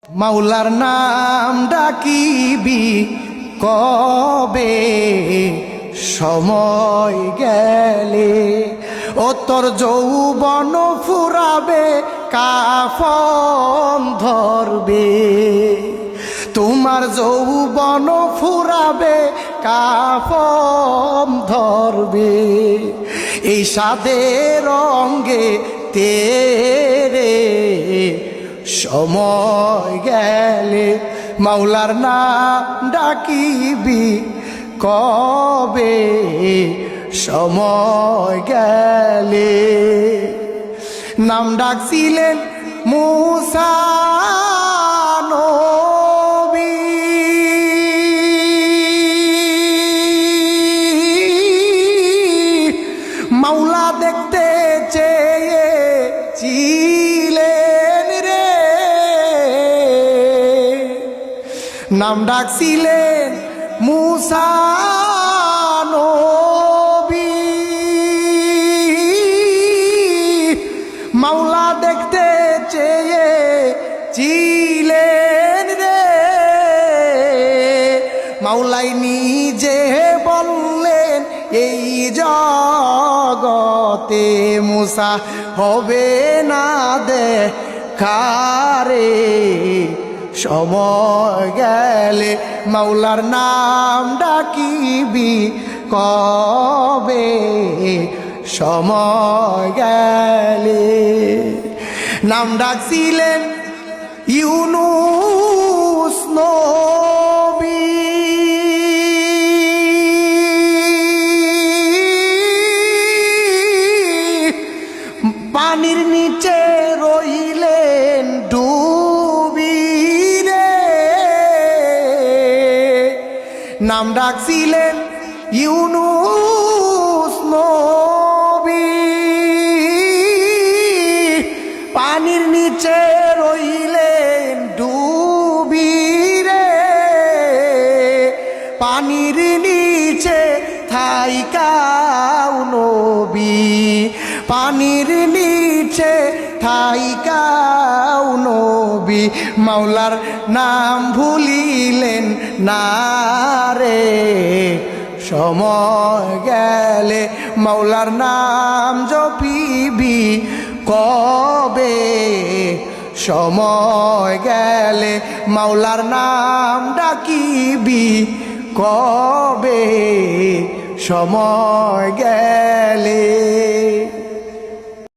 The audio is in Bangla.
মাওলার নাম ডাকিবি কবে সময় গেলে, ও তোর যৌবন ফুরাবে কাফন ধরবে, তোমার যৌবন ফুরাবে কাফন ধরবে, এই সাদের রঙ্গে তেরে সময় গেলে, মাওলার নাম ডাকিবি কবে সময় গেলে। নাম ডাকছিলেন মুসা নবী, মাওলা দেখতে চেয়েছিলেন রে, নাম ডাকছিলেন মুসা নবী, মাওলা দেখতে চেয়েছিলেন রে, মাওলাই নিজে বললেন এই জগতে মুসা হবে না দেখারে, সময় গেলে মাওলার নাম ডাকিবি কবে সময় গেলে। নাম ডাকছিলেন ইউনুস নবী, পানির নিচে রইলেন ডুবি রে, নাম ডাকছিলেন ইউনুস নবী, পানির নিচে রইলেন ডুবি রে, পানির নিচে থাইকাও নবী, পানির নিচে থাইকাও নবী, মাওলার নাম ভুলিলেন না রে, সময় গেলে মাওলার নাম জপিবি কবে সময় গেলে, মাওলার নাম ডাকিবি কবে সময় গেলে।